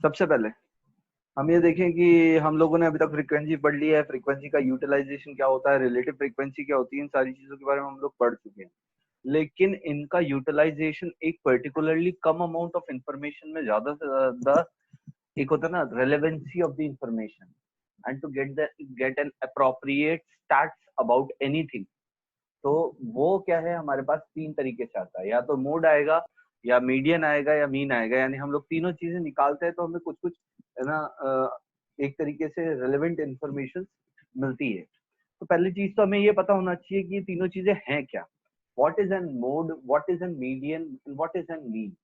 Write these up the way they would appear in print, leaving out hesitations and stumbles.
सबसे पहले हम ये देखें कि हम लोगों ने अभी तक फ्रीक्वेंसी पढ़ ली है, फ्रीक्वेंसी का यूटिलाइजेशन क्या होता है, रिलेटिव फ्रीक्वेंसी क्या होती है, इन सारी चीजों के बारे में हम लोग पढ़ चुके हैं। लेकिन इनका यूटिलाइजेशन एक पर्टिकुलरली कम अमाउंट ऑफ इंफॉर्मेशन में ज्यादा से ज्यादा, एक होता है ना relevancy of the information and to get an appropriate stats about anything. तो वो क्या है, हमारे पास तीन तरीके से आता है, या तो मोड आएगा, या मीडियन आएगा, या मीन आएगा। यानी हम लोग तीनों चीजें निकालते हैं तो हमें कुछ कुछ है ना एक तरीके से रेलेवेंट इंफॉर्मेशन मिलती है। तो पहली चीज तो हमें ये पता होना चाहिए कि ये तीनों चीजें हैं क्या। What is an mode, what is an median, what is an mean.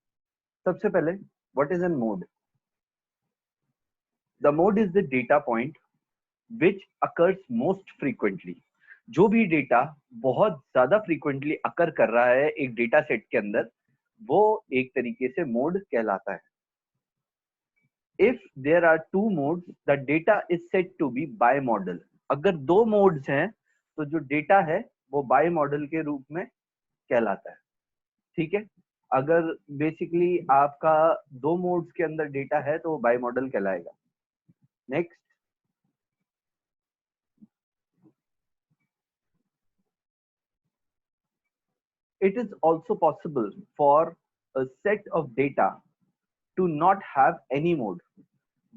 सबसे पहले what is an mode. The mode is the data point which occurs most frequently. जो भी डेटा बहुत ज्यादा फ्रीक्वेंटली अकर कर रहा है एक डेटा सेट के अंदर, वो एक तरीके से मोड कहलाता है। If there are two modes the data is set to be bimodal. अगर दो मोड्स हैं तो जो डेटा है वो बाई मॉडल के रूप में कहलाता है। ठीक है, अगर बेसिकली आपका दो मोड्स के अंदर डेटा है तो वो बाई मॉडल कहलाएगा। Next, it is also possible for a set of data to not have any mode.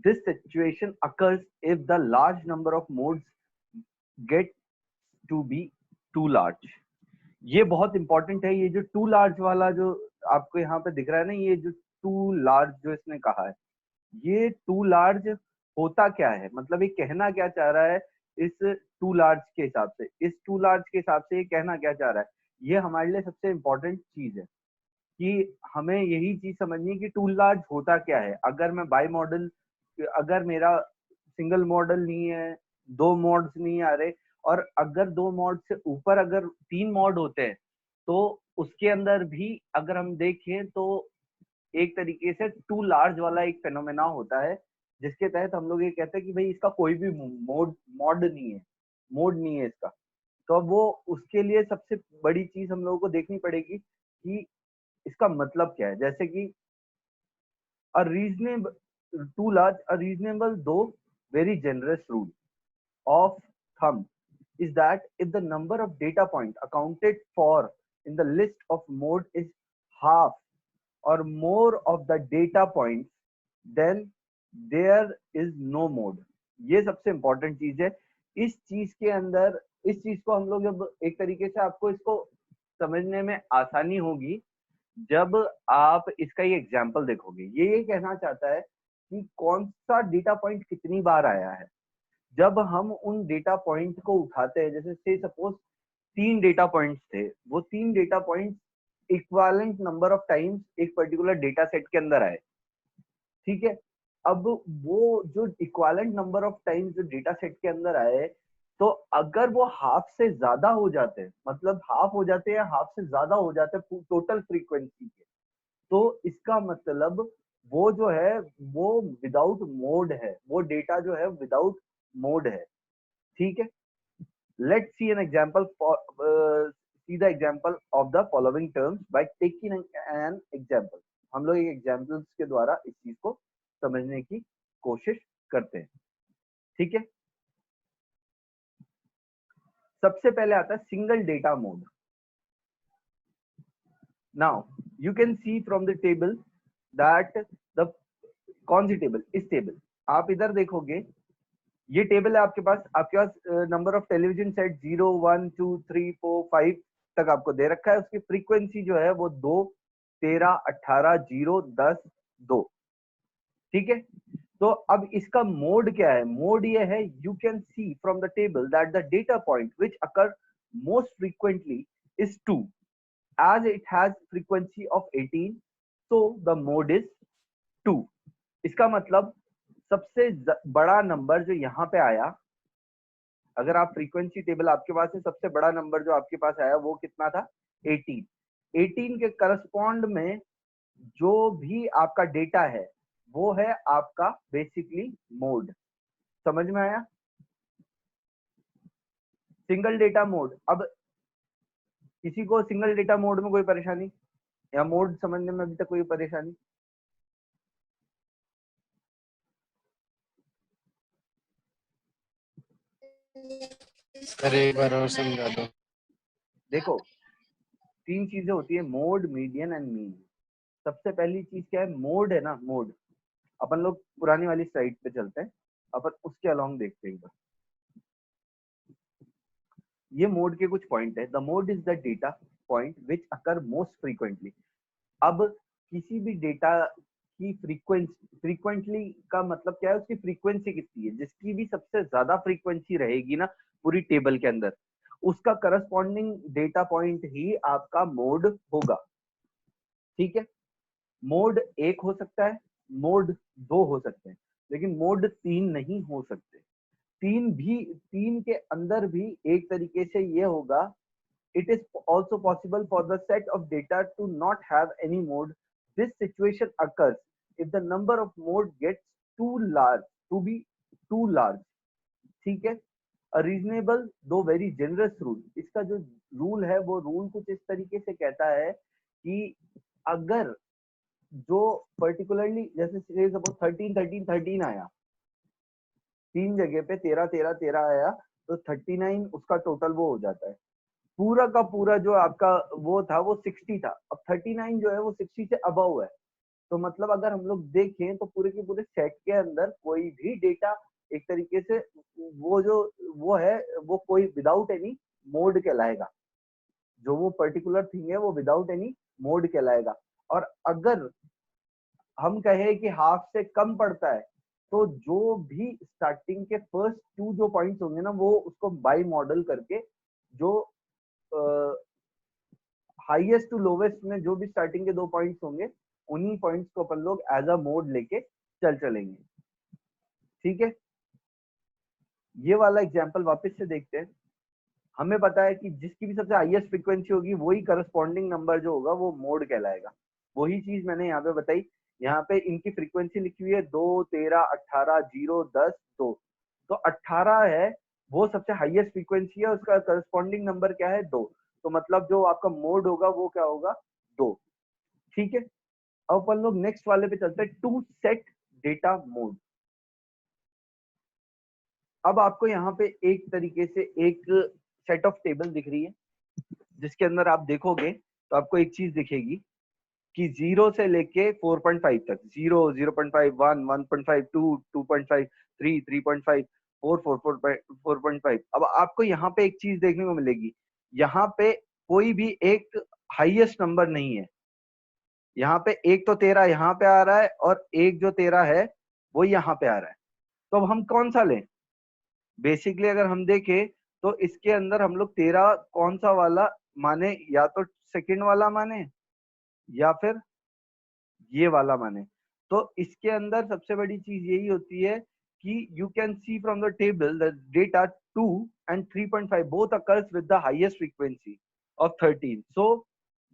This situation occurs if the large number of modes get to be too large. ये बहुत important है। ये जो to large वाला जो आपको यहाँ पे दिख रहा है ना, ये जो टू लार्ज जो इसने कहा है, ये टू लार्ज होता क्या है, मतलब ये कहना क्या चाह रहा है। इस टू लार्ज के हिसाब से, इस टू लार्ज के हिसाब से ये कहना क्या चाह रहा है, ये हमारे लिए सबसे इंपॉर्टेंट चीज है कि हमें यही चीज समझनी है कि टू लार्ज होता क्या है। अगर मैं बाई मॉडल, अगर मेरा सिंगल मॉडल नहीं है, दो मॉड्स नहीं आ रहे, और अगर दो मॉड से ऊपर अगर तीन मॉड होते हैं, तो उसके अंदर भी अगर हम देखें तो एक तरीके से टू लार्ज वाला एक फेनोमेना होता है, जिसके तहत हम लोग ये कहते हैं कि भाई इसका कोई भी मॉड नहीं है, मोड नहीं है इसका। तो अब वो उसके लिए सबसे बड़ी चीज हम लोगों को देखनी पड़ेगी कि इसका मतलब क्या है। जैसे कि a reasonable too large, a reasonable though very generous rule of thumb is that if the number of data points accounted for in the list of mode is half or more of the data points, then there is no mode. ये सबसे important चीज है। इस चीज के अंदर, इस चीज को हम लोग जब एक तरीके से आपको इसको समझने में आसानी होगी जब आप इसका ये एग्जाम्पल देखोगे। ये कहना चाहता है कि कौन सा डेटा पॉइंट कितनी बार आया है। जब हम उन डेटा पॉइंट को उठाते हैं, जैसे से सपोज तीन डेटा पॉइंट्स थे, वो तीन data points equivalent number of times एक पर्टिकुलर डेटा सेट के अंदर आए। ठीक है, अब वो जो इक्वालेंट नंबर ऑफ टाइम्स जो डेटा सेट के अंदर आए, तो अगर वो हाफ से ज्यादा हो जाते हैं, मतलब हाफ हो जाते हैं, हाफ से ज्यादा हो जाते हैं टोटल फ्रीक्वेंसी के, तो इसका मतलब वो जो है वो विदाउट मोड है, वो डेटा जो है विदाउट मोड है। ठीक है, let's see an example, see the example of the following terms by taking an example. हम लोग एक एग्जांपल्स के द्वारा इस चीज को समझने की कोशिश करते हैं। ठीक है, सबसे पहले आता है single data mode. Now you can see from the table that the, कौन सी टेबल, इस टेबल, आप इधर देखोगे, ये टेबल है आपके पास नंबर ऑफ टेलीविजन सेट 0 1 2 3 4 5 तक आपको दे रखा है। उसकी फ्रीक्वेंसी जो है वो 2 13 18 0 10 2। ठीक है, तो अब इसका मोड क्या है। मोड ये है, you can see from the table that the data point which occur most frequently is 2 as it has frequency of 18, so the mode is 2। इसका मतलब सबसे बड़ा नंबर जो यहाँ पे आया, अगर आप फ्रीक्वेंसी टेबल आपके पास है, सबसे बड़ा नंबर जो आपके पास आया वो कितना था, 18। 18 के करस्पॉन्ड में जो भी आपका डेटा है वो है आपका बेसिकली मोड। समझ में आया, सिंगल डेटा मोड। अब किसी को सिंगल डेटा मोड में कोई परेशानी, या मोड समझने में अभी तक कोई परेशानी? सर एक बार और समझा दो। देखो, तीन चीजें होती है, मोड, मीडियन एंड मीन। सबसे पहली चीज क्या है? मोड है ना, मोड। अपन लोग पुरानी वाली स्लाइड पे चलते हैं, अपन उसके अलोंग देखते हैं एक बार। ये मोड के कुछ पॉइंट है। The mode is the data point which occur most frequently. अब किसी भी डेटा की फ्रीक्वेंटली का मतलब क्या है? उसकी फ्रीक्वेंसी कितनी है? जिसकी भी सबसे ज्यादा फ्रीक्वेंसी रहेगी ना पूरी टेबल के अंदर, उसका करस्पॉन्डिंग डेटा पॉइंट ही आपका मोड होगा। ठीक है? मोड एक हो सकता है, मोड दो हो सकते हैं, लेकिन मोड तीन नहीं हो सकते। तीन के अंदर भी एक तरीके से ये होगा, it is also possible for the set of data to not have any mode. This situation occurs if the number of mode gets too large, to be too large. ठीक है? A reasonable though very generous rule. इसका जो rule है वो rule कुछ इस तरीके से कहता है कि अगर जो पर्टिकुलरली जैसे सपोज 13 आया, तीन जगह पे 13 आया, तो 39 उसका टोटल वो हो जाता है। पूरा का पूरा जो आपका वो था वो 60 था, अब 39 जो है वो 60 से अबव है। तो मतलब अगर हम लोग देखें तो पूरे के पूरे सेट के अंदर कोई भी डेटा एक तरीके से वो जो वो है वो कोई विदाउट एनी मोड कहलाएगा। जो वो पर्टिकुलर थिंग है वो विदाउट एनी मोड कहलाएगा। और अगर हम कहें कि हाफ से कम पड़ता है, तो जो भी स्टार्टिंग के फर्स्ट टू जो पॉइंट्स होंगे ना, वो उसको बाई मॉडल करके जो हाईएस्ट टू लोवेस्ट में जो भी स्टार्टिंग के दो पॉइंट्स होंगे, उन्हीं पॉइंट्स को अपन लोग एज अ मोड लेके चलेंगे। ठीक है? ये वाला एग्जांपल वापस से देखते हैं। हमें पता है कि जिसकी भी सबसे हाईएस्ट फ्रीक्वेंसी होगी वही करस्पॉन्डिंग नंबर जो होगा वो मोड कहलाएगा। वही चीज मैंने यहाँ पे बताई। यहाँ पे इनकी फ्रीक्वेंसी लिखी हुई है 2, 13, 18, 0, 10, 2। तो 18 है वो सबसे हाईएस्ट फ्रीक्वेंसी है, उसका करस्पॉन्डिंग नंबर क्या है? 2। तो मतलब जो आपका मोड होगा वो क्या होगा? 2। ठीक है? अब अपन लोग नेक्स्ट वाले पे चलते हैं, टू सेट डेटा मोड। अब आपको यहाँ पे एक तरीके से एक सेट ऑफ टेबल दिख रही है, जिसके अंदर आप देखोगे तो आपको एक चीज दिखेगी कि 0 से लेके 4.5 तक, 0, 0.5, 1, 1.5, 2, 2.5, 3, 3.5, 4, 4.5। अब आपको यहाँ पे एक चीज देखने को मिलेगी, यहाँ पे कोई भी एक हाईएस्ट नंबर नहीं है। यहाँ पे एक तो 13 यहाँ पे आ रहा है और एक जो 13 है वो यहाँ पे आ रहा है। तो अब हम कौन सा लें? बेसिकली अगर हम देखें तो इसके अंदर हम लोग 13 कौन सा वाला माने, या तो सेकंड वाला माने या फिर ये वाला माने। तो इसके अंदर सबसे बड़ी चीज यही होती है कि you can see from the table the data 2 and 3.5 both occurs with the highest frequency of 13. So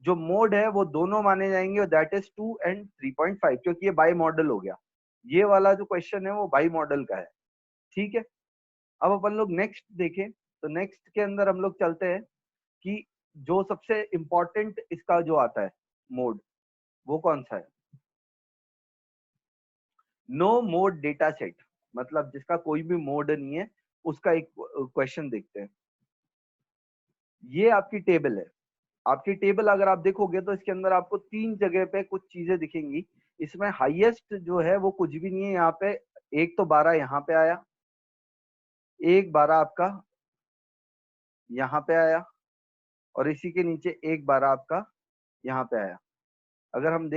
जो मोड है वो दोनों माने जाएंगे, दैट इज 2 and 3.5, क्योंकि ये बाई मॉडल हो गया। ये वाला जो क्वेश्चन है वो बाई मॉडल का है। ठीक है? अब अपन लोग नेक्स्ट देखें तो नेक्स्ट के अंदर हम लोग चलते हैं कि जो सबसे इंपॉर्टेंट इसका जो आता है मोड, वो कौन सा है? नो मोड डेटा सेट, मतलब जिसका कोई भी मोड नहीं है, उसका एक क्वेश्चन देखते हैं। ये आपकी टेबल है। आपकी टेबल अगर आप देखोगे तो इसके अंदर आपको तीन जगह पे कुछ चीजें दिखेंगी। इसमें हाईएस्ट जो है वो कुछ भी नहीं है। यहाँ पे एक तो 12 यहाँ पे आया, एक 12 आपका यहाँ पे आया, और इसी के नीचे एक 12 आपका यहाँ पे आया। अगर हम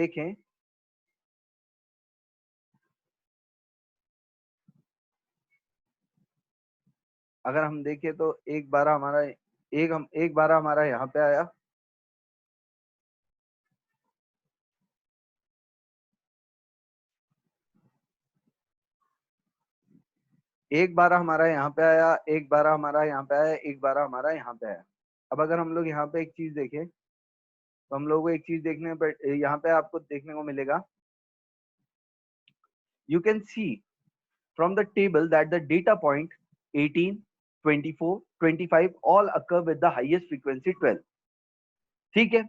देखें तो एक 12 हमारा एक 12 हमारा यहाँ पे आया, एक 12 हमारा यहाँ पे आया, एक 12 हमारा यहाँ पे आया, एक 12 हमारा यहाँ पे आया। अब अगर हम लोग यहाँ पे एक चीज देखें तो हम लोग को एक चीज देखने पर यहाँ पे आपको देखने को मिलेगा, you can see from the table that the data point 18, 24, 25 all occur with the highest frequency 12। ठीक है?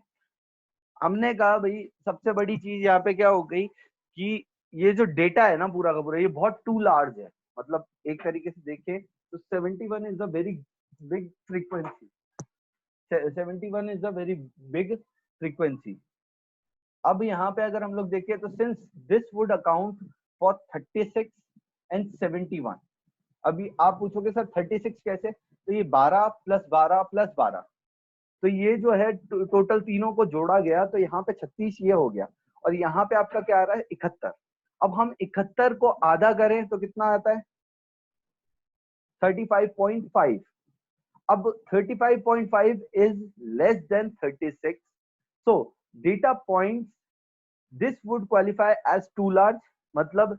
हमने कहा भाई सबसे बड़ी चीज यहाँ पे क्या हो गई कि ये जो डेटा है ना पूरा का पूरा, ये बहुत टू लार्ज है। मतलब एक तरीके से देखें So 71 is a very big frequency. 71 is a very big frequency. अब यहाँ पे अगर हम लोग देखें तो since this would account for 36 and 71, अभी आप पूछोगे सर 36 कैसे, तो ये 12 प्लस 12 प्लस 12, तो ये जो है टोटल तीनों को जोड़ा गया तो यहाँ पे 36 ये हो गया, और यहाँ पे आपका क्या आ रहा है 71। अब हम 71 को आधा करें तो कितना आता है 35.5। अब 35.5 is less than 36, so data points this would qualify as too large। मतलब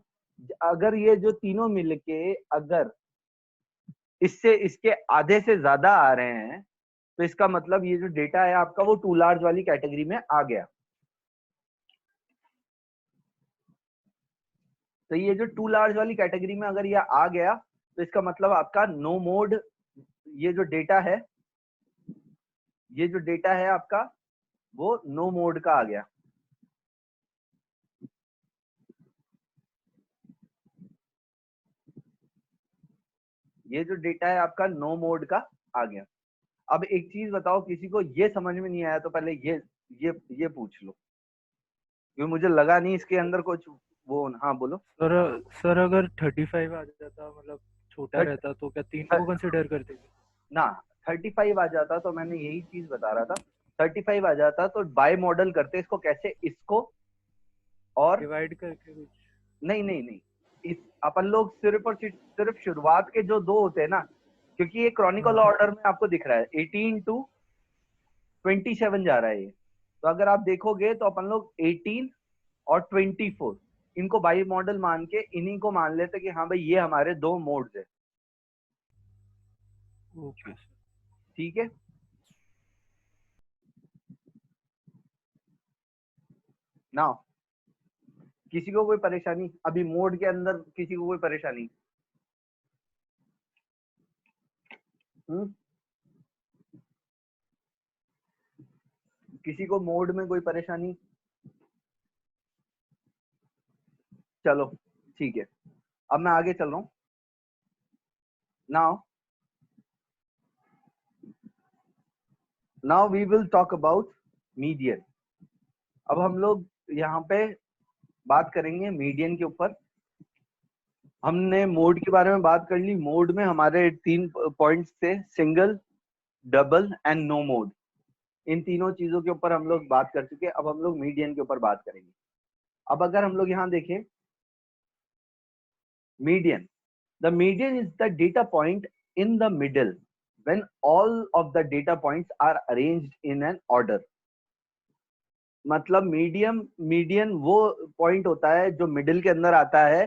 अगर ये जो तीनों मिलके अगर इससे इसके आधे से ज्यादा आ रहे हैं तो इसका मतलब ये जो डेटा है आपका वो टू लार्ज वाली कैटेगरी में आ गया। तो ये जो टू लार्ज वाली कैटेगरी में अगर ये आ गया तो इसका मतलब आपका नो मोड, ये जो डेटा है, ये जो डेटा है आपका वो नो मोड का आ गया। ये जो डेटा है आपका नो मोड का आ गया। अब एक चीज बताओ, किसी को ये समझ में नहीं आया तो पहले ये पूछ लो, क्योंकि मुझे लगा नहीं इसके अंदर कुछ वो। हाँ बोलो सर अगर 35 आ जाता, मतलब छोटा रहता, तो क्या तीनों को कंसिडर करते थे ना? 35 आ जाता तो मैंने यही चीज बता रहा था, 35 आ जाता तो बाय मॉडल करते इसको, कैसे इसको और डिवाइड करके कुछ। नहीं नहीं नहीं, इस अपन लोग सिर्फ और सिर्फ शुरुआत के जो दो होते हैं ना, क्योंकि ये क्रॉनिकल ऑर्डर में आपको दिख रहा है 18 to 27 जा रहा है ये, तो अगर आप देखोगे तो अपन लोग 18 और 24 इनको बाई मॉडल मान के इन्हीं को मान लेते कि हाँ भाई ये हमारे दो मोड्स है। Okay sir. ठीक है ना? किसी को कोई परेशानी अभी मोड के अंदर, किसी को कोई परेशानी? किसी को मोड में कोई परेशानी? चलो ठीक है, अब मैं आगे चल रहा हूं। Now we will talk about median. अब हम लोग यहाँ पे बात करेंगे मीडियन के ऊपर। हमने मोड के बारे में बात कर ली। मोड में हमारे 3 पॉइंट्स थे, single, double and no mode. इन तीनों चीजों के ऊपर हम लोग बात कर चुके। अब हम लोग मीडियन के ऊपर बात करेंगे। अब अगर हम लोग यहाँ देखें median, the median is the data point in the middle when all of the data points are arranged in an order। मतलब मीडियन वो पॉइंट होता है जो मिडिल के अंदर आता है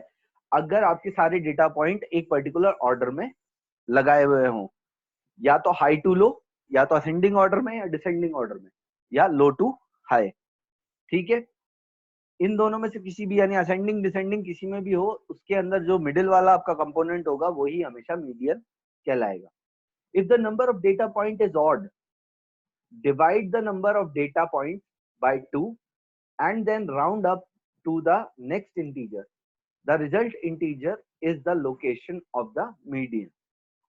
अगर आपके सारे डेटा पॉइंट एक पर्टिकुलर ऑर्डर में लगाए हुए हों, या तो हाई टू लो, या तो असेंडिंग ऑर्डर में, या डिसेंडिंग ऑर्डर में, या लो टू हाई। ठीक है, इन दोनों में से किसी भी, यानी असेंडिंग डिसेंडिंग किसी में भी हो, उसके अंदर जो मिडिल वाला आपका कंपोनेंट होगा वही हमेशा मीडियन कहलाएगा। If the number of data point is odd, divide the number of data point by 2 and then round up to the next integer. The result integer is the location of the median।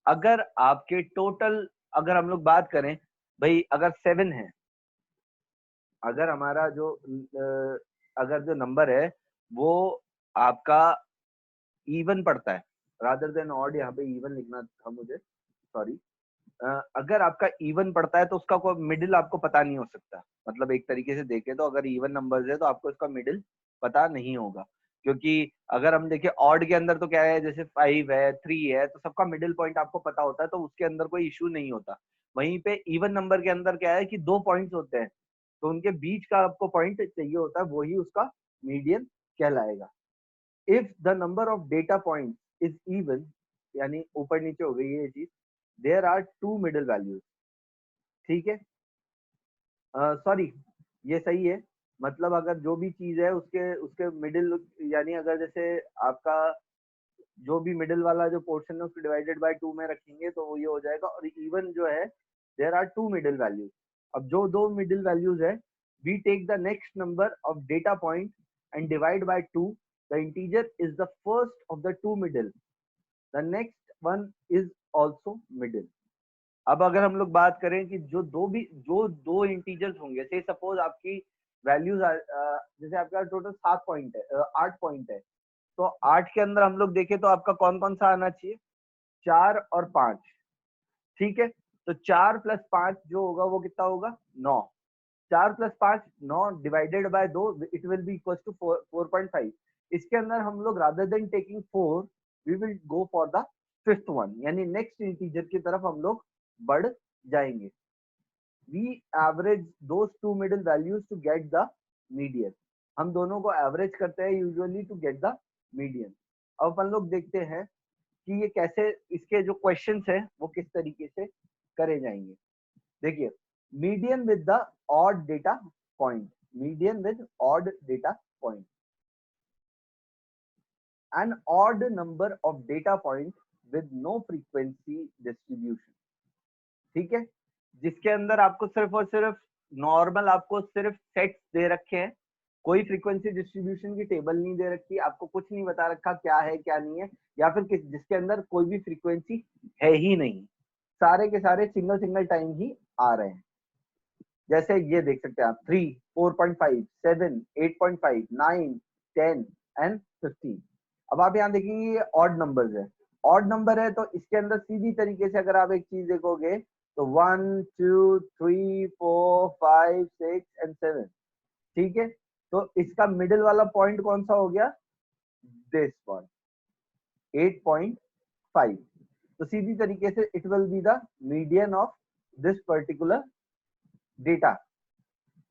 अगर आपके total, अगर हम लोग बात करें भाई, अगर 7 है, अगर हमारा जो अगर जो नंबर है वो आपका इवन पड़ता है, रादर देन ऑड, यहाँ पे इवन लिखना था मुझे, सॉरी। अगर आपका इवन पड़ता है तो उसका कोई मिडिल आपको पता नहीं हो सकता। मतलब एक तरीके से देखें तो अगर इवन नंबर्स है तो आपको इसका मिडिल पता नहीं होगा, क्योंकि अगर हम देखें ऑड के अंदर तो क्या है, जैसे 5 है, 3 है, तो सबका मिडिल पॉइंट आपको पता होता है, तो उसके अंदर कोई इशू नहीं होता। वहीं पे इवन नंबर के अंदर क्या है कि 2 पॉइंट्स होते हैं, तो उनके बीच का आपको पॉइंट चाहिए होता है, वही उसका मीडियन कहलाएगा। If the number of data point is even, यानी ऊपर नीचे हो गई ये चीज, देयर आर 2 मिडिल वैल्यूज। ठीक है, सॉरी, ये सही है। मतलब अगर जो भी चीज है उसके उसके मिडिल, यानी अगर जैसे आपका जो भी मिडिल वाला जो पोर्शन है उसको डिवाइडेड बाय 2 में रखेंगे तो वो ये हो जाएगा। और इवन जो है, देयर आर 2 मिडिल वैल्यूज। अब जो दो मिडिल वैल्यूज है, we take the next number of data point and divide by 2। The integer is the first of the 2 middle, the next one is also middle. अब अगर हम लोग बात करें कि जो दो इंटीजर्स होंगे, से सपोज आपकी वैल्यूज जैसे आपका टोटल 7 पॉइंट है, 8 पॉइंट है, तो 8 के अंदर हम लोग देखें तो आपका कौन कौन सा आना चाहिए, 4 और 5। ठीक है, तो 4 प्लस 5 जो होगा वो कितना होगा, 9। 4 plus 5 9 divided by 2, it will be equal to 4.5। इसके अंदर हम लोग rather than taking 4 we will go for the fifth one, यानी नेक्स्ट इंटीजर की तरफ हम लोग बढ़ जाएंगे। We average those two middle values to get the median. हम दोनों को एवरेज करते हैं usually to get the median. अब अपन लोग देखते हैं कि ये कैसे, इसके जो क्वेश्चंस है वो किस तरीके से करे जाएंगे। देखिए, median with the odd data point, median with odd data point, an odd number of data points with no frequency distribution। ठीक है, जिसके अंदर आपको सिर्फ और सिर्फ नॉर्मल, आपको सिर्फ सेट्स दे रखे हैं, कोई फ्रीक्वेंसी डिस्ट्रीब्यूशन की टेबल नहीं दे रखी, आपको कुछ नहीं बता रखा क्या है क्या नहीं है, या फिर जिसके अंदर कोई भी फ्रीक्वेंसी है ही नहीं, सारे के सारे सिंगल सिंगल टाइम ही आ रहे हैं। जैसे ये देख सकते हैं आप 3, 4.5, 7, 8.5, 9, 10 एंड 15। अब आप यहाँ देखेंगे ये ऑड नंबर्स है, ऑड नंबर है तो इसके अंदर सीधी तरीके से अगर आप एक चीज देखोगे तो 1, 2, 3, 4, 5, 6 एंड 7। ठीक है, तो इसका मिडिल वाला पॉइंट कौन सा हो गया, दिस पॉइंट 8.5। तो सीधी तरीके से it will be the median of this particular data.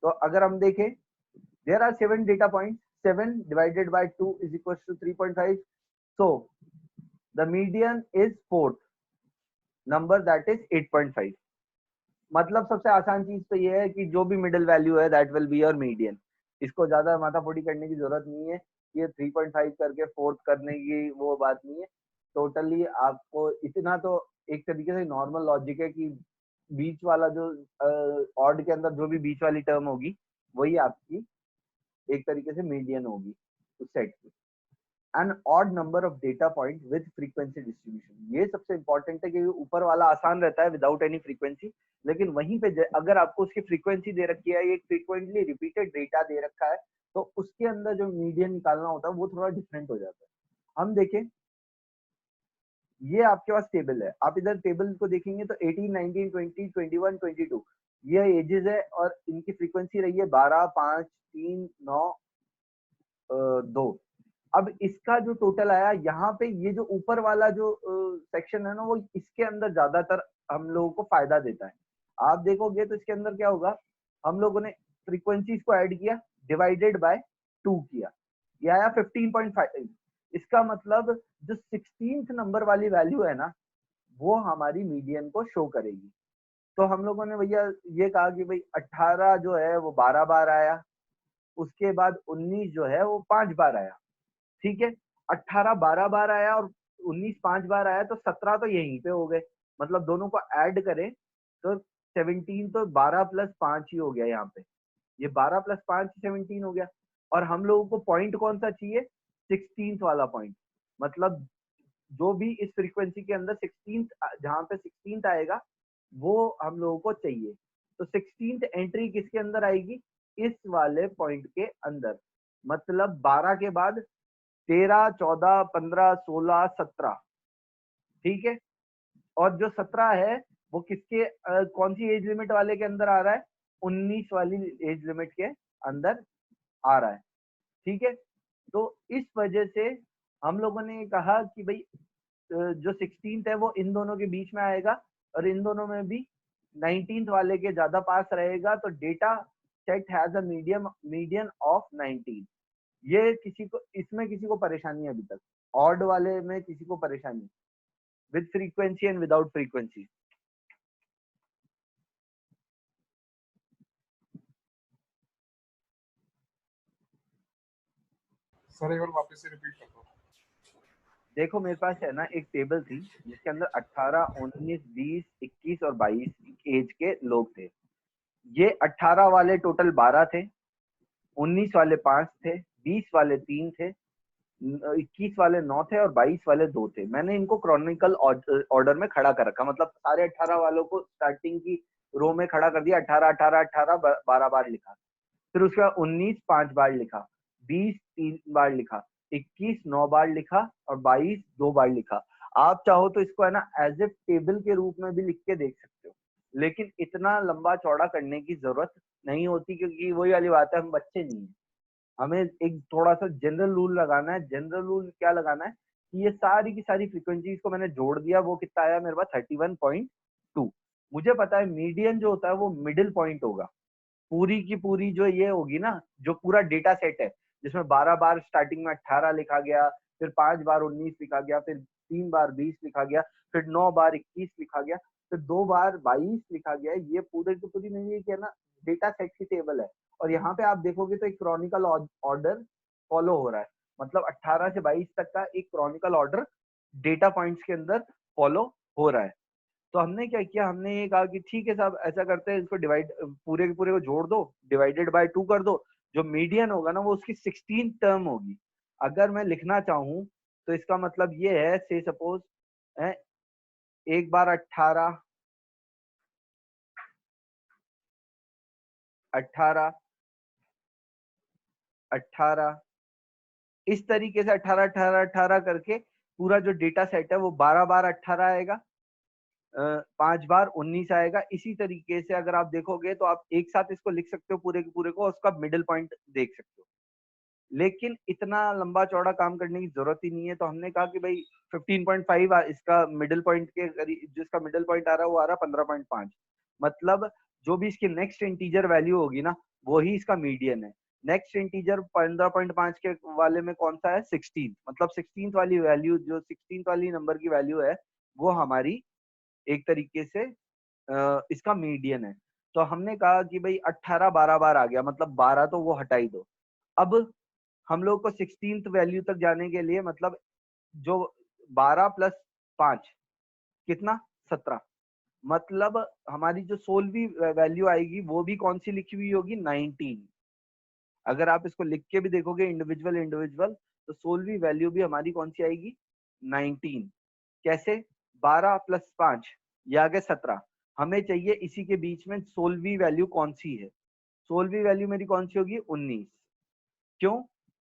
तो अगर हम देखें, there are 7 data point, 7 divided by 2 is equal to 3.5, so the median is 4th number, that is 8.5। मतलब सबसे आसान चीज तो ये है कि जो भी मिडिल वैल्यू है that will be your median. इसको ज्यादा माथाफोड़ी करने की जरूरत नहीं है, ये 3.5 करके 4th करने की वो बात नहीं है। टोटली आपको इतना तो एक तरीके से नॉर्मल लॉजिक है कि बीच वाला जो ऑड के अंदर जो भी बीच वाली टर्म होगी वही आपकी एक तरीके से मीडियन होगी उस सेट की। An odd number of data point with frequency distribution, ये सबसे इंपॉर्टेंट है कि ऊपर वाला आसान रहता है विदाउट एनी फ्रीक्वेंसी, लेकिन वहीं पे अगर आपको उसकी फ्रीक्वेंसी दे रखी है, एक फ्रीक्वेंटली रिपीटेड डेटा दे रखा है, तो उसके अंदर जो मीडियन निकालना होता है वो थोड़ा डिफरेंट हो जाता है। हम देखें, ये आपके पास टेबल है, आप इधर टेबल को देखेंगे तो 18, 19, 20, 21, 22 ये एजेस है और इनकी फ्रीक्वेंसी रही है 12, 5, 3, 9, 2। अब इसका जो टोटल आया यहाँ पे, ये जो ऊपर वाला जो सेक्शन है ना, वो इसके अंदर ज्यादातर हम लोगों को फायदा देता है। आप देखोगे तो इसके अंदर क्या होगा, हम लोगों ने फ्रीक्वेंसीज को ऐड किया, डिवाइडेड बाय 2 किया, ये आया 15.5। इसका मतलब जो 16th नंबर वाली वैल्यू है ना, वो हमारी मीडियन को शो करेगी। तो हम लोगों ने भैया ये कहा कि भाई 18 जो है वो 12 बार आया, उसके बाद 19 जो है वो 5 बार आया। ठीक है, 18 12 बार आया और 19 5 बार आया, तो 17 तो यहीं पे हो गए, मतलब दोनों को ऐड करें तो 17, तो 12 प्लस 5 ही हो गया यहाँ पे, ये 12 प्लस 5 17 हो गया। और हम लोगों को पॉइंट कौन सा चाहिए, 16th वाला पॉइंट, मतलब जो भी इस फ्रीक्वेंसी के अंदर 16th, जहां पे 16th आएगा वो हम लोगों को चाहिए। तो 16th एंट्री किसके अंदर आएगी, इस वाले पॉइंट के अंदर, मतलब 12 के बाद 13, 14, 15, 16, 17। ठीक है, और जो 17 है वो किसके कौन सी एज लिमिट वाले के अंदर आ रहा है, 19 वाली एज लिमिट के अंदर आ रहा है। ठीक है, तो इस वजह से हम लोगों ने कहा कि भाई जो 16th है वो इन दोनों के बीच में आएगा और इन दोनों में भी 19th वाले के ज्यादा पास रहेगा, तो data set has a median of 19। ये किसी को, इसमें किसी को परेशानी है अभी तक, ऑड वाले में किसी को परेशानी, with frequency and without frequency? Sir एक बार वापस से रिपीट कर दो। देखो मेरे पास है ना एक टेबल थी जिसके अंदर 18, 19, 20, 21 और 22 एज के लोग थे। ये 18 वाले टोटल 12 थे, 19 वाले 5 थे, 20 वाले 3 थे, 21 वाले 9 थे और 22 वाले 2 थे। मैंने इनको क्रॉनिकल ऑर्डर में खड़ा कर रखा, मतलब सारे 18 वालों को स्टार्टिंग की रो में खड़ा कर दिया, 18 18 18 12 बार लिखा। फिर उसके बाद 19 5 बार लिखा, 20 3 बार लिखा, 21 9 बार लिखा और 22 2 बार लिखा। आप चाहो तो इसको है ना एज ए टेबल के रूप में भी लिख के देख सकते हो, लेकिन इतना लंबा चौड़ा करने की जरूरत नहीं होती, क्योंकि वही वाली बात है, हम बच्चे नहीं है। हमें एक थोड़ा सा जनरल रूल लगाना है। जनरल रूल क्या लगाना है कि ये सारी की सारी फ्रीक्वेंसीज को मैंने जोड़ दिया, वो कितना आया मेरे पास 31.2। मुझे पता है मीडियन जो होता है वो मिडिल पॉइंट होगा। पूरी की पूरी जो ये होगी ना, जो पूरा डेटा सेट है जिसमें 12 बार स्टार्टिंग में 18 लिखा गया, फिर 5 बार 19 लिखा गया, फिर 3 बार 20 लिखा गया, फिर 9 बार 21 लिखा गया, फिर 2 बार 22 लिखा गया, ये पूरे की पूरी नहीं है क्या ना डेटा सेट की टेबल है। और यहाँ पे आप देखोगे तो एक क्रॉनिकल ऑर्डर फॉलो हो रहा है, मतलब 18 से 22 तक का एक क्रॉनिकल ऑर्डर डेटा पॉइंट्स के अंदर फॉलो हो रहा है। तो हमने क्या किया, हमने ये कहा कि ठीक है साहब, ऐसा करते हैं, इसको डिवाइड पूरे के पूरे को जोड़ दो, डिवाइडेड बाय 2 कर दो। जो मीडियन होगा ना वो उसकी 16 टर्म होगी। अगर मैं लिखना चाहूं तो इसका मतलब ये है, से सपोज एक बार 18 18 18 इस तरीके से 18 18 18 करके पूरा जो डेटा सेट है वो 12 बार 18 आएगा, 5 बार 19 आएगा। इसी तरीके से अगर आप देखोगे तो आप एक साथ इसको लिख सकते हो पूरे के पूरे को, उसका मिडिल पॉइंट देख सकते हो। लेकिन इतना लंबा चौड़ा काम करने की जरूरत ही नहीं है, तो हमने कहा कि भाई 15.5 इसका मिडिल पॉइंट के करीब, जिसका मिडिल पॉइंट आ रहा है वो आ रहा है 15.5। मतलब जो भी इसकी नेक्स्ट इंटीजर वैल्यू होगी ना वो ही इसका मीडियन है। नेक्स्ट इंटीजर 15.5 के वाले में कौन सा है, 16, मतलब 16 वाली वैल्यू, जो 16 वाली नंबर की वैल्यू है वो हमारी एक तरीके से इसका मीडियन है। तो हमने कहा कि भाई 18 12 बार आ गया, मतलब 12 तो वो हटा ही दो। अब हम लोग को 16th वैल्यू तक जाने के लिए, मतलब जो 12 प्लस 5 कितना 17, मतलब हमारी जो 16वीं वैल्यू आएगी वो भी कौन सी लिखी हुई होगी, 19। अगर आप इसको लिख के भी देखोगे इंडिविजुअल इंडिविजुअल, तो 16वीं वैल्यू भी हमारी कौन सी आएगी, 19। कैसे, 12 प्लस 5 ये आ गए 17। हमें चाहिए इसी के बीच में 16वीं वैल्यू कौन सी है। 16वीं वैल्यू मेरी कौन सी होगी, 19। क्यों,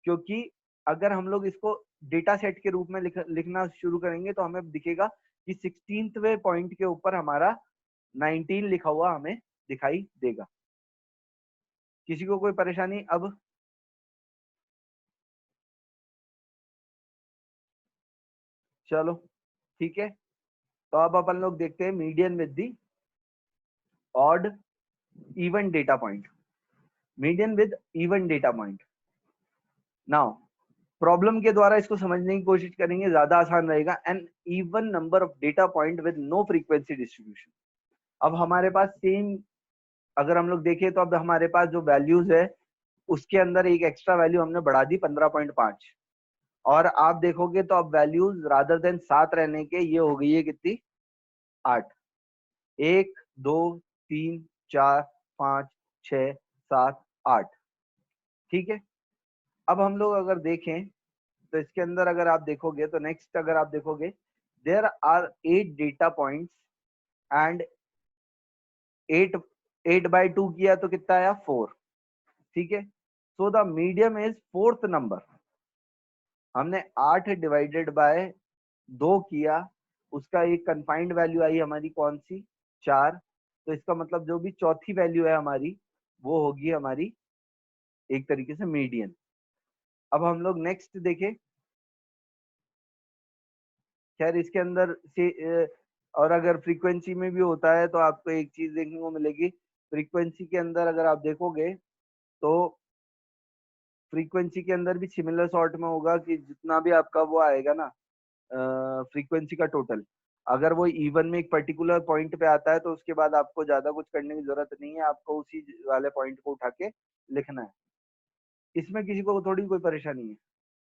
क्योंकि अगर हम लोग इसको डेटा सेट के रूप में लिखना शुरू करेंगे तो हमें दिखेगा कि 16वें पॉइंट के ऊपर हमारा 19 लिखा हुआ हमें दिखाई देगा। किसी को कोई परेशानी अब, चलो ठीक है। तो अब अपन लोग देखते हैं median with the odd even data point, median with even data point. Now problem के द्वारा इसको समझने की कोशिश करेंगे, ज्यादा आसान रहेगा। An even number of data point with no frequency distribution. अब हमारे पास सेम, अगर हम लोग देखें तो अब हमारे पास जो वैल्यूज है उसके अंदर एक एक्स्ट्रा वैल्यू हमने बढ़ा दी 15.5, और आप देखोगे तो अब वैल्यूज रादर देन 7 रहने के ये हो गई है कितनी, 8। 1 2 3 4 5 6 7 8, ठीक है। अब हम लोग अगर देखें तो इसके अंदर अगर आप देखोगे तो नेक्स्ट अगर आप देखोगे, there are 8 data points and 8/2 किया तो कितना आया, 4, ठीक है। So the medium is 4th number. हमने 8 डिवाइडेड बाय 2 किया, उसका एक कंफाइंड वैल्यू आई हमारी कौन सी, 4। तो इसका मतलब जो भी चौथी वैल्यू है हमारी वो होगी हमारी एक तरीके से मीडियन। अब हम लोग नेक्स्ट देखें, खैर इसके अंदर से और अगर फ्रीक्वेंसी में भी होता है तो आपको एक चीज देखने को मिलेगी, फ्रीक्वेंसी के अंदर अगर आप देखोगे तो फ्रीक्वेंसी के अंदर भी सिमिलर सॉर्ट में होगा कि जितना भी आपका वो आएगा ना फ्रीक्वेंसी का टोटल, अगर वो इवन में एक पर्टिकुलर पॉइंट पे आता है तो उसके बाद आपको ज्यादा कुछ करने की जरूरत नहीं है, आपको उसी वाले पॉइंट को उठा के लिखना है। इसमें किसी को थोड़ी कोई परेशानी है।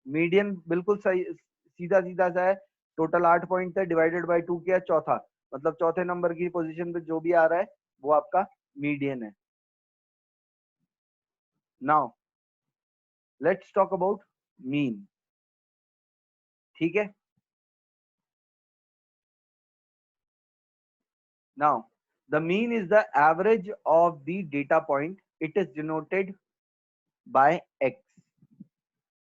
मीडियन बिल्कुल सही, सीधा सीधा सा है। टोटल 8 पॉइंट है, डिवाइडेड बाय 2 किया, चौथा, मतलब चौथे नंबर की पोजीशन पे जो भी आ रहा है वो आपका मीडियन है। Now let's talk about mean. ठीक है। Now the mean is the average of the data point. It is denoted by x.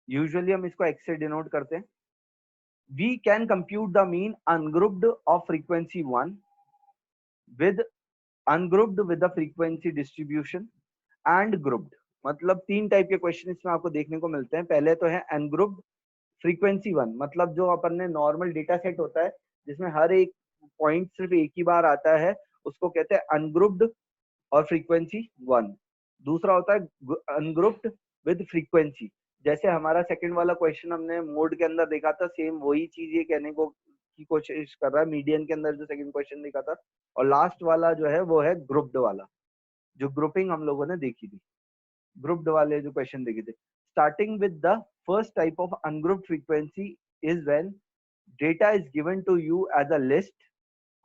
Usually हम इसको x से denote करते हैं. We can compute the mean ungrouped of frequency 1 with ungrouped with the frequency distribution and grouped. मतलब तीन type के question इसमें आपको देखने को मिलते हैं. पहले तो है अनग्रुप्ड फ्रीक्वेंसी 1, मतलब जो अपन ने नॉर्मल डेटा सेट होता है जिसमें हर एक पॉइंट सिर्फ एक ही बार आता है, उसको कहते हैं अनग्रुप्ड और फ्रीक्वेंसी 1. दूसरा होता है अनग्रुप्ड विद फ्रीक्वेंसी. जैसे हमारा सेकंड वाला क्वेश्चन हमने मोड के अंदर देखा था, सेम वही चीज ये कहने को की कोशिश कर रहा है मीडियन के अंदर जो सेकंड क्वेश्चन देखा था. और लास्ट वाला जो है वो है ग्रुप्ड वाला, जो ग्रुपिंग हम लोगों ने देखी थी. ग्रुप्ड वाले जो क्वेश्चन देखे थे. Starting with the first type of ungrouped frequency is when data is given to you as a list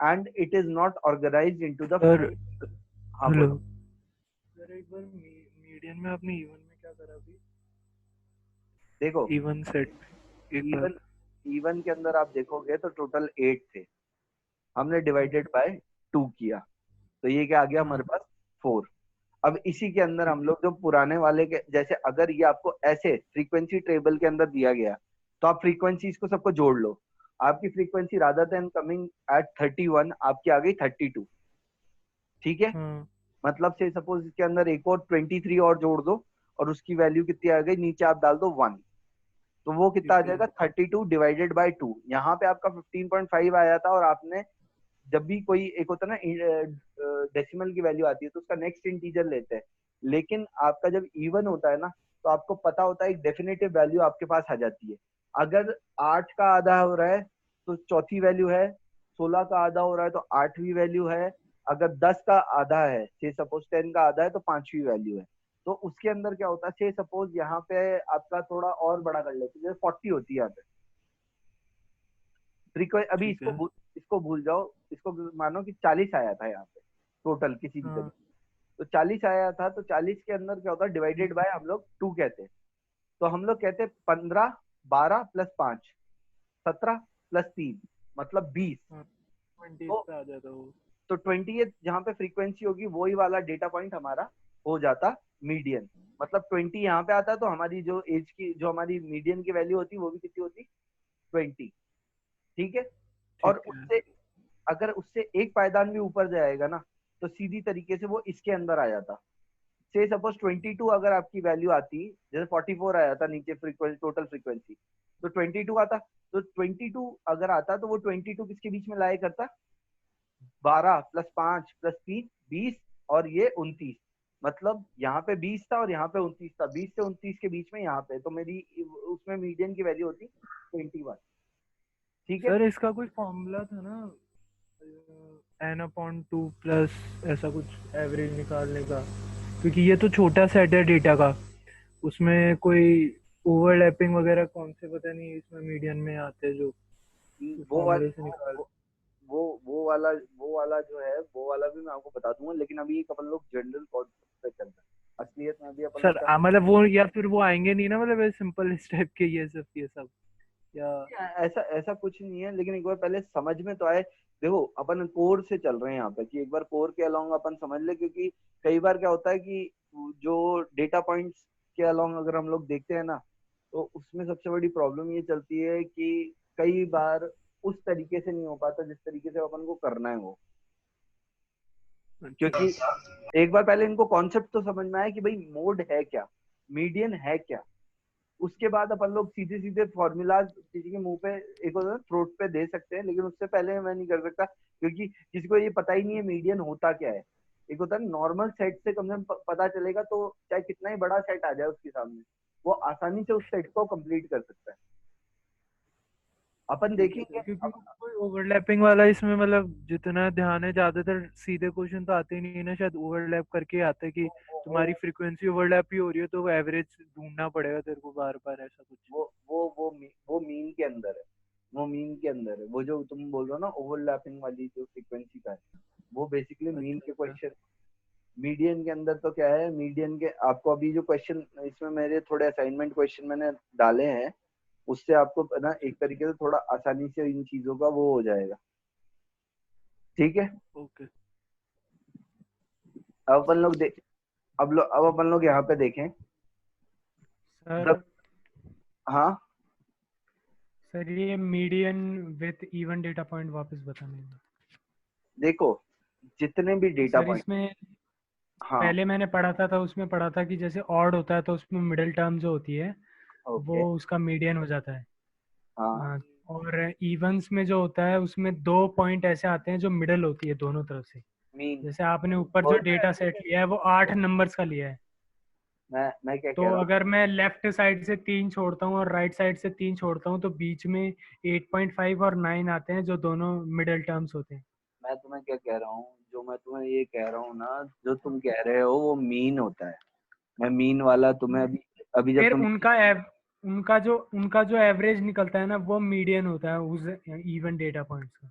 and it is not organized into the sir हाँ हेलो बोलो. सर, एक बार मीडियन में आपने even में क्या करा अभी? देखो इवन सेट एक बार. इवन के अंदर आप देखोगे तो टोटल 8 थे, हमने डिवाइडेड बाय 2 किया तो ये क्या आ गया हमारे पास 4. अब इसी के अंदर हम लोग जो पुराने वाले के जैसे अगर ये आपको ऐसे फ्रीक्वेंसी टेबल के अंदर दिया गया तो आप फ्रीक्वेंसीज को सबको जोड़ लो. आपकी frequency rather than coming at 31 आपकी आ गई 32. ठीक है. मतलब से सपोज इसके अंदर एक और 23 और जोड़ दो और उसकी वैल्यू कितनी आ गई, नीचे आप डाल दो 1, तो वो कितना आ जाएगा 32 डिवाइडेड बाय 2. यहाँ पे आपका 15.5 आया था और आपने जब भी कोई एक होता है ना डेसिमल की वैल्यू आती है तो उसका नेक्स्ट इंटीजर लेते हैं, लेकिन आपका जब इवन होता है ना तो आपको पता होता है एक डेफिनेटिव वैल्यू आपके पास आ जाती है. अगर 8 का आधा हो रहा है तो चौथी वैल्यू है, 16 का आधा हो रहा है तो 8वीं वैल्यू है, अगर 10 का आधा है से सपोज 10 का आधा है तो 5वीं वैल्यू है. तो उसके अंदर क्या होता है, से सपोज यहाँ पे आपका थोड़ा और बड़ा कर लेते हैं, जैसे 40 होती है यहाँ पे फ्रीक्वेंसी. अभी इसको भूल जाओ, इसको मानो कि 40 आया था यहाँ पे टोटल किसी भी तरीके, तो 40 आया था तो 40 के अंदर क्या होता है डिवाइडेड बाय हम लोग 2 कहते हैं. तो हम लोग कहते हैं 15 12 प्लस 5 17 प्लस 3 मतलब 20. तो 20th जहाँ पे फ्रीक्वेंसी होगी वही वाला डेटा पॉइंट हमारा हो जाता मीडियन. मतलब 20 यहाँ पे आता तो हमारी जो एज की जो हमारी मीडियन की वैल्यू होती वो भी कितनी होती 20. ठीक है. और उससे अगर उससे एक पायदान भी ऊपर जाएगा ना तो सीधी तरीके से वो इसके अंदर आ जाता. से सपोज 22 अगर आपकी वैल्यू आती, जैसे 44 आया था नीचे फ्रीक्वेंसी टोटल फ्रीक्वेंसी, तो 22 आता, तो 22 अगर आता तो वो 22 किसके बीच में लाया करता 12 प्लस 5 प्लस 3 20 और ये 29. मतलब यहाँ पे 20 था और यहाँ पे 29 था, 20 से 29 के बीच में यहाँ पे, तो मेरी उसमें मीडियन की वैल्यू होती 21. ठीक है सर इसका कोई फॉर्मूला था ना n/2 प्लस ऐसा कुछ एवरेज निकालने का, क्योंकि ये तो छोटा सेट है डेटा का, उसमें कोई ओवरलैपिंग वगैरह कौन से पता नहीं इसमें मीडियन में आते हैं जो वो वाला से निकाल. वो वाला जो है वो वाला भी मैं आपको बता दूंगा, लेकिन अभी एक अपन लोग जनरल कॉन्सेप्ट पे चल रहे हैं. असलियत में अभी अपन सर मतलब वो या फिर वो आएंगे नहीं ना, मतलब सिंपल स्टेप के ये सब या ऐसा ऐसा कुछ नहीं है, लेकिन एक बार पहले समझ में तो आए. देखो अपन कोर से चल रहे हैं यहाँ पे कि एक बार कोर के अलोंग अपन समझ ले, क्योंकि कई बार क्या होता है कि जो डेटा पॉइंट्स के अलोंग अगर हम लोग देखते हैं ना तो उसमें सबसे बड़ी प्रॉब्लम ये चलती है कि कई बार उस तरीके से नहीं हो पाता जिस तरीके से अपन को करना है वो. क्योंकि एक बार पहले इनको कॉन्सेप्ट तो समझ में आया कि भाई मोड है क्या, मीडियन है क्या, उसके बाद अपन लोग सीधे सीधे फॉर्मूला किसी के मुंह पे एक होता है थ्रोट पे दे सकते हैं, लेकिन उससे पहले मैं नहीं कर सकता क्योंकि किसी को ये पता ही नहीं है मीडियन होता क्या है. एक होता है नॉर्मल सेट से कम से कम पता चलेगा, तो चाहे कितना ही बड़ा सेट आ जाए उसके सामने वो आसानी से उस सेट को कंप्लीट कर सकता है. अपन देखेंगे क्योंकि कोई ओवरलैपिंग वाला इसमें मतलब जितना ध्यान है, ज्यादातर सीधे क्वेश्चन तो आते नहीं है ना, शायद ओवरलैप करके आते हैं कि तुम्हारी फ्रीक्वेंसी ओवरलैप ही हो रही है तो वो एवरेज ढूंढना पड़ेगा तेरे को बार बार ऐसा कुछ. वो मीन के अंदर है, वो मीन के अंदर है, वो जो तुम बोल रहे हो ना ओवरलैपिंग वाली जो फ्रीक्वेंसी का है वो बेसिकली मीन के क्वेश्चन. मीडियन के अंदर तो क्या है, मीडियन के आपको अभी जो क्वेश्चन इसमें मेरे थोड़े असाइनमेंट क्वेश्चन मैंने डाले हैं उससे आपको ना एक तरीके से थोड़ा आसानी से इन चीजों का वो हो जाएगा। ठीक है, ओके अब अपन लोग देख अब अपन लोग यहाँ पे देखें। सर। हाँ सर ये median with even data point वापस बताने का। देखो, जितने भी डेटा सर पॉइंट, इसमें हाँ पहले मैंने पढ़ा था उसमें पढ़ा था कि जैसे ऑड होता है तो उसमें मिडिल टर्म जो होती है ओके, वो उसका मीडियन हो जाता है। हाँ और इवंस में जो होता है उसमें 2 पॉइंट ऐसे आते हैं जो मिडल होती है दोनों तरफ से। मीन, जैसे आपने ऊपर जो और डेटा सेट लिया है वो 8 नंबर्स का लिया है, मैं क्या तो कह रहा हूँ, अगर मैं लेफ्ट साइड से 3 छोड़ता हूँ और राइट साइड से 3 छोड़ता हूँ तो बीच में 8.5 और 9 आते हैं जो दोनों मिडिल टर्म्स होते हैं। मैं तुम्हें क्या कह रहा हूँ, जो मैं तुम्हें ये कह रहा हूँ ना, जो तुम कह रहे हो वो मीन होता है। मैं मीन वाला तुम्हें अभी अभी जब फिर तुम, उनका जो एवरेज निकलता है ना वो मीडियन होता है उस इवन डेटा पॉइंट्स का।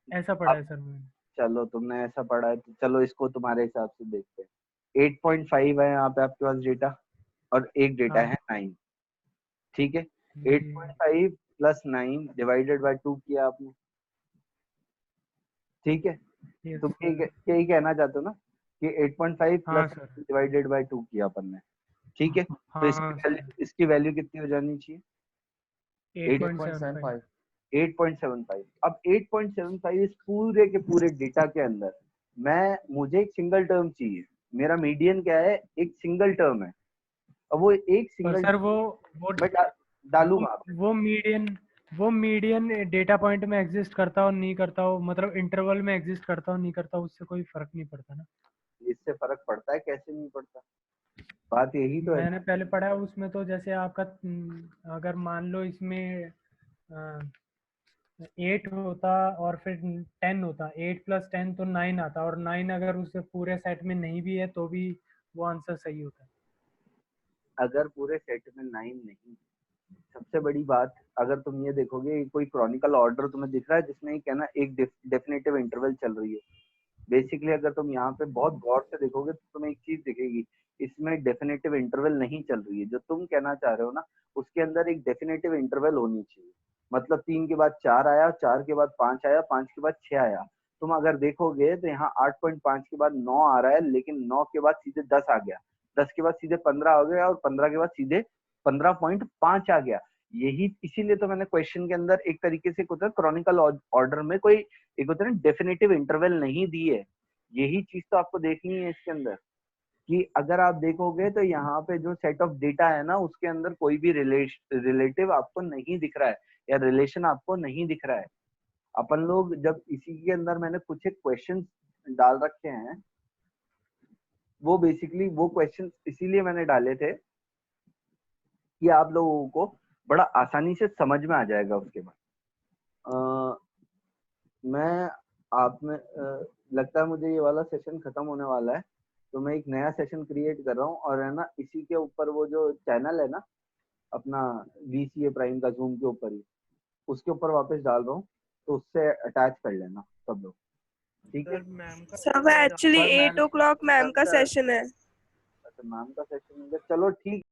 ऐसा पढ़ा अब है सर मैंने। चलो तुमने ऐसा पढ़ा है तो चलो इसको तुम्हारे हिसाब से देखते हैं। 8.5 है यहाँ पे आपके पास डेटा, और एक डेटा हाँ है 9। ठीक है, जी 8.5 प्लस 9 डिवाइडेड बाय 2 किया आपने। ठीक है, यस तुम सर। यही कहना चाहते हो ना कि 8.5 हाँ प्लस सर। डिवाइडेड बाय 2 किया अपन ने। ठीक है, तो हाँ सर। इसकी वैल्यू कितनी हो जानी चाहिए? 8.75। 8.75। अब 8.75 इस पूरे के पूरे डेटा के अंदर मुझे एक सिंगल टर्म चाहिए। मेरा मीडियन क्या है? एक सिंगल टर्म है। अब वो एक पर सिंगल सर वो मैं डालूंगा। वो मीडियन डेटा पॉइंट में एग्जिस्ट करता हो नहीं करता हो, मतलब इंटरवल में एग्जिस्ट करता हो नहीं करता हो, उससे कोई फर्क नहीं पड़ता ना। इससे फर्क पड़ता है, कैसे नहीं पड़ता? बात यही तो है मैंने ना। पहले पढ़ा है उसमें तो जैसे आपका अगर मान लो इसमें 8 होता और फिर 10 होता, 8 + 10 तो 9 आता, और 9 अगर उससे पूरे सेट में नहीं भी है तो भी वो आंसर सही होता है। अगर पूरे सेट में 9 नहीं, सबसे बड़ी बात, अगर तुम ये देखोगे कोई क्रॉनिकल ऑर्डर तुम्हें दिख रहा है जिसमें क्या ना एक डेफिनेटिव इंटरवल चल रही है। बेसिकली अगर तुम यहाँ पे बहुत गौर से देखोगे तो तुम्हें एक चीज दिखेगी, इसमें डेफिनेटिव इंटरवल नहीं चल रही है। जो तुम कहना चाह रहे हो ना, उसके अंदर एक डेफिनेटिव इंटरवल होनी चाहिए। मतलब 3 के बाद 4 आया, 4 के बाद 5 आया, 5 के बाद 6 आया। तुम अगर देखोगे तो यहाँ 8.5 के बाद 9 आ रहा है, लेकिन 9 के बाद सीधे 10 आ गया, 10 के बाद सीधे 15 हो गया, और 15 के बाद सीधे 15.5 आ गया। यही इसीलिए तो मैंने क्वेश्चन के अंदर एक तरीके से क्रॉनिकल ऑर्डर में कोई एक होता है ना डेफिनेटिव इंटरवल नहीं दी है। यही चीज तो आपको देखनी है इसके अंदर, कि अगर आप देखोगे तो यहाँ पे जो सेट ऑफ डेटा है ना, उसके अंदर कोई भी रिलेटिव आपको नहीं दिख रहा है, या रिलेशन आपको नहीं दिख रहा है। अपन लोग जब इसी के अंदर मैंने कुछ एक क्वेश्चन डाल रखे हैं, वो बेसिकली वो क्वेश्चन इसीलिए मैंने डाले थे कि आप लोगों को बड़ा आसानी से समझ में आ जाएगा। उसके बाद मैं आप में लगता है मुझे ये वाला सेशन खत्म होने वाला है, तो मैं एक नया सेशन क्रिएट कर रहा हूँ, और है ना इसी के ऊपर वो जो चैनल है ना अपना VCA प्राइम का जूम के ऊपर ही, उसके ऊपर वापस डाल रहा हूँ, तो उससे अटैच कर लेना सब लोग। ठीक है सर मैम का सब एक्चुअली पर मैम 8 o'clock मैम का अच्छा सेशन है। मैम का सेशन, चलो ठीक